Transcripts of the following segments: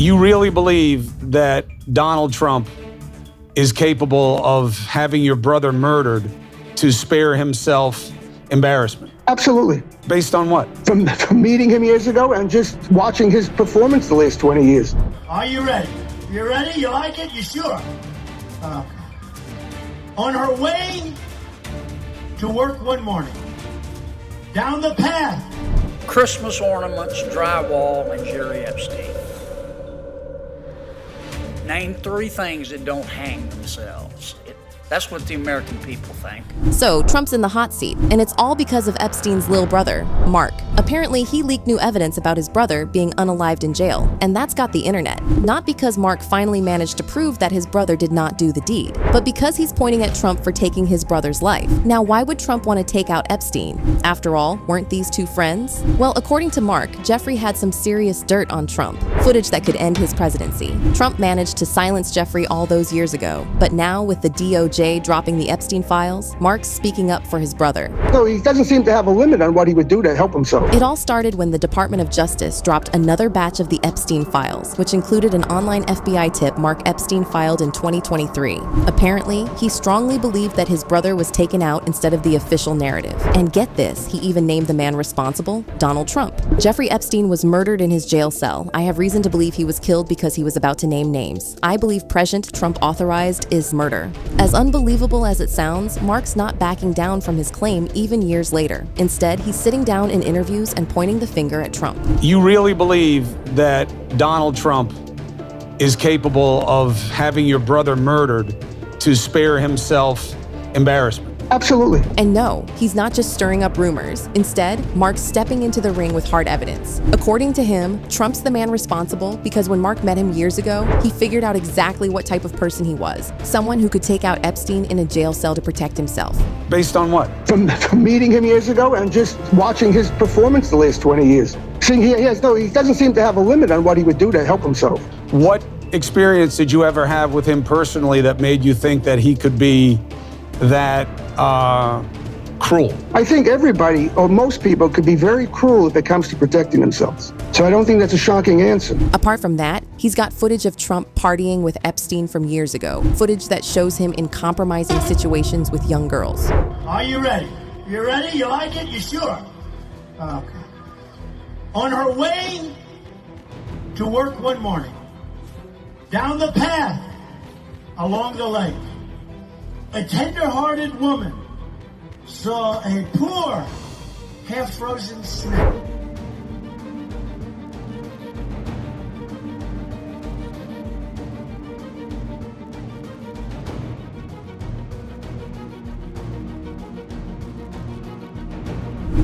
You really believe that Donald Trump is capable of having your brother murdered to spare himself embarrassment? Absolutely. Based on what? From meeting him years ago and just watching his performance the last 20 years. Are you ready? You ready? You like it? You sure? On her way to work one morning, down the path. Christmas ornaments, drywall, and Jeffery Epstein. Name 3 things that don't hang themselves. That's what the American people think. So, Trump's in the hot seat, and it's all because of Epstein's little brother, Mark. Apparently, he leaked new evidence about his brother being unalived in jail, and that's got the internet. Not because Mark finally managed to prove that his brother did not do the deed, but because he's pointing at Trump for taking his brother's life. Now, why would Trump want to take out Epstein? After all, weren't these two friends? Well, according to Mark, Jeffrey had some serious dirt on Trump, footage that could end his presidency. Trump managed to silence Jeffrey all those years ago, but now with the DOJ dropping the Epstein files, Mark's speaking up for his brother. So he doesn't seem to have a limit on what he would do to help himself. It all started when the Department of Justice dropped another batch of the Epstein files, which included an online FBI tip Mark Epstein filed in 2023. Apparently, he strongly believed that his brother was taken out instead of the official narrative. And get this, he even named the man responsible, Donald Trump. Jeffrey Epstein was murdered in his jail cell. I have reason to believe he was killed because he was about to name names. I believe President Trump authorized is murder. As unbelievable as it sounds, Mark's not backing down from his claim even years later. Instead, he's sitting down in interviews and pointing the finger at Trump. You really believe that Donald Trump is capable of having your brother murdered to spare himself embarrassment? Absolutely. And no, he's not just stirring up rumors. Instead, Mark's stepping into the ring with hard evidence. According to him, Trump's the man responsible because when Mark met him years ago, he figured out exactly what type of person he was. Someone who could take out Epstein in a jail cell to protect himself. Based on what? From meeting him years ago and just watching his performance the last 20 years. See, he doesn't seem to have a limit on what he would do to help himself. What experience did you ever have with him personally that made you think that he could be that cruel? I think everybody, or most people, could be very cruel if it comes to protecting themselves. So I don't think that's a shocking answer. Apart from that, he's got footage of Trump partying with Epstein from years ago. Footage that shows him in compromising situations with young girls. Are you ready? You ready? You like it? You sure? On her way to work one morning, down the path along the lake, a tender-hearted woman saw a poor, half-frozen snake.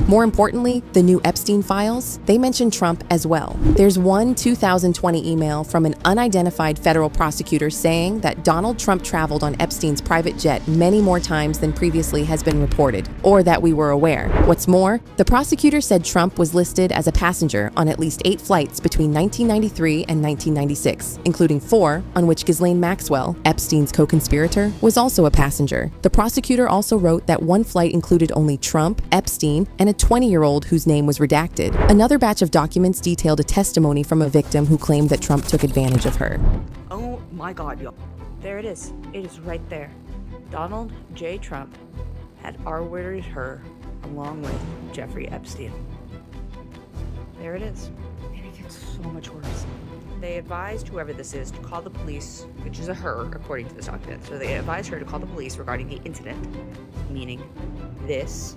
More importantly, the new Epstein files, they mention Trump as well. There's one 2020 email from an unidentified federal prosecutor saying that Donald Trump traveled on Epstein's private jet many more times than previously has been reported, or that we were aware. What's more, the prosecutor said Trump was listed as a passenger on at least 8 flights between 1993 and 1996, including 4 on which Ghislaine Maxwell, Epstein's co-conspirator, was also a passenger. The prosecutor also wrote that one flight included only Trump, Epstein, and a 20-year-old whose name was redacted. Another batch of documents detailed a testimony from a victim who claimed that Trump took advantage of her. Oh my God, y'all. There it is. It is right there. Donald J. Trump had R-worded her along with Jeffrey Epstein. There it is. And it gets so much worse. They advised whoever this is to call the police, which is a her, according to this document. So they advised her to call the police regarding the incident, meaning this.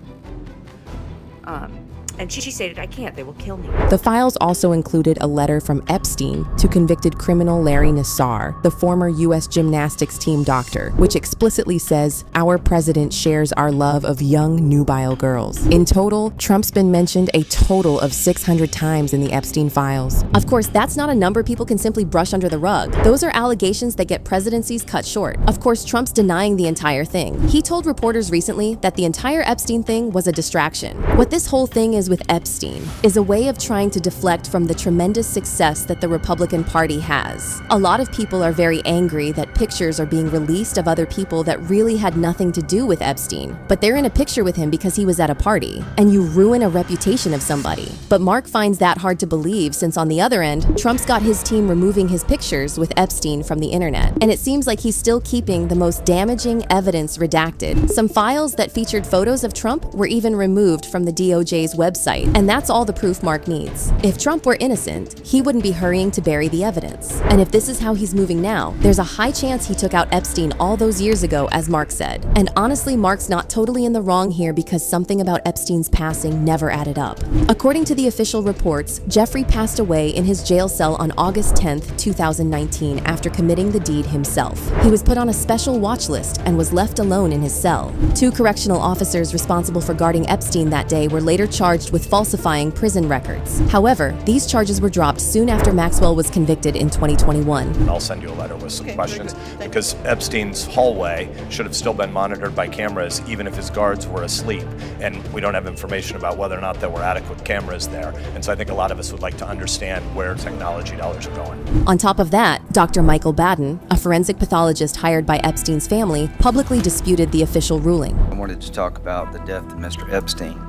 And she stated, "I can't, they will kill me." The files also included a letter from Epstein to convicted criminal Larry Nassar, the former U.S. gymnastics team doctor, which explicitly says, "Our president shares our love of young, nubile girls." In total, Trump's been mentioned a total of 600 times in the Epstein files. Of course, that's not a number people can simply brush under the rug. Those are allegations that get presidencies cut short. Of course, Trump's denying the entire thing. He told reporters recently that the entire Epstein thing was a distraction. What this whole thing is with Epstein is a way of trying to deflect from the tremendous success that the Republican Party has. A lot of people are very angry that pictures are being released of other people that really had nothing to do with Epstein, but they're in a picture with him because he was at a party, and you ruin a reputation of somebody. But Mark finds that hard to believe, since on the other end, Trump's got his team removing his pictures with Epstein from the internet, and it seems like he's still keeping the most damaging evidence redacted. Some files that featured photos of Trump were even removed from the DOJ's website, and that's all the proof Mark needs. If Trump were innocent, he wouldn't be hurrying to bury the evidence. And if this is how he's moving now, there's a high chance he took out Epstein all those years ago, as Mark said. And honestly, Mark's not totally in the wrong here, because something about Epstein's passing never added up. According to the official reports, Jeffrey passed away in his jail cell on August 10th, 2019, after committing the deed himself. He was put on a special watch list and was left alone in his cell. 2 correctional officers responsible for guarding Epstein that day were later charged with falsifying prison records. However, these charges were dropped soon after Maxwell was convicted in 2021. I'll send you a letter with some questions, because Epstein's hallway should have still been monitored by cameras even if his guards were asleep, and we don't have information about whether or not there were adequate cameras there. And so I think a lot of us would like to understand where technology dollars are going. On top of that, Dr. Michael Baden, a forensic pathologist hired by Epstein's family, publicly disputed the official ruling. I wanted to talk about the death of Mr. Epstein.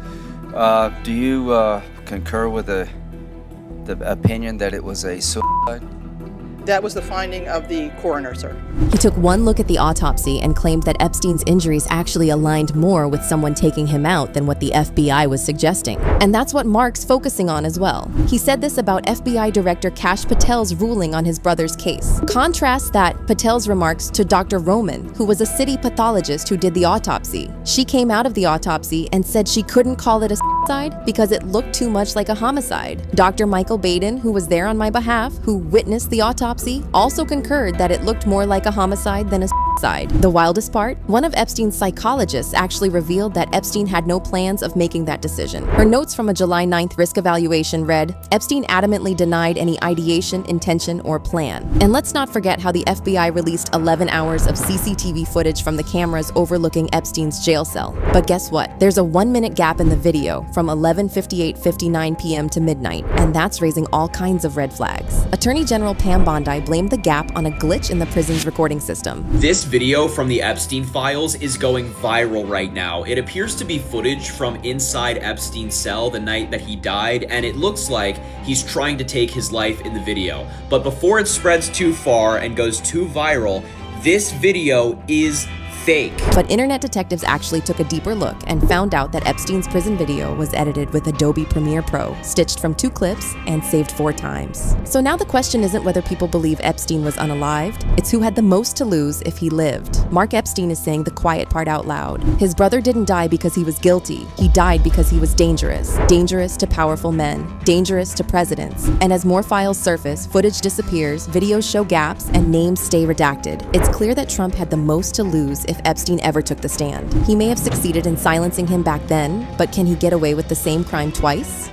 Do you concur with the opinion that it was a suicide? That was the finding of the coroner, sir. He took one look at the autopsy and claimed that Epstein's injuries actually aligned more with someone taking him out than what the FBI was suggesting. And that's what Mark's focusing on as well. He said this about FBI Director Kash Patel's ruling on his brother's case. Contrast that Patel's remarks to Dr. Roman, who was a city pathologist who did the autopsy. She came out of the autopsy and said she couldn't call it a suicide because it looked too much like a homicide. Dr. Michael Baden, who was there on my behalf, who witnessed the autopsy, also concurred that it looked more like a homicide than a suicide. The wildest part? One of Epstein's psychologists actually revealed that Epstein had no plans of making that decision. Her notes from a July 9th risk evaluation read, Epstein adamantly denied any ideation, intention, or plan. And let's not forget how the FBI released 11 hours of CCTV footage from the cameras overlooking Epstein's jail cell. But guess what? There's a 1-minute gap in the video from 11:58:59 p.m. to midnight, and that's raising all kinds of red flags. Attorney General Pam Bondi blamed the gap on a glitch in the prison's recording system. This video from the Epstein files is going viral right now. It appears to be footage from inside Epstein's cell the night that he died, and it looks like he's trying to take his life in the video. But before it spreads too far and goes too viral, this video is fake. But internet detectives actually took a deeper look and found out that Epstein's prison video was edited with Adobe Premiere Pro, stitched from 2 clips, and saved 4 times. So now the question isn't whether people believe Epstein was unalived, it's who had the most to lose if he lived. Mark Epstein is saying the quiet part out loud. His brother didn't die because he was guilty. He died because he was dangerous. Dangerous to powerful men. Dangerous to presidents. And as more files surface, footage disappears, videos show gaps, and names stay redacted. It's clear that Trump had the most to lose if Epstein ever took the stand. He may have succeeded in silencing him back then, but can he get away with the same crime twice?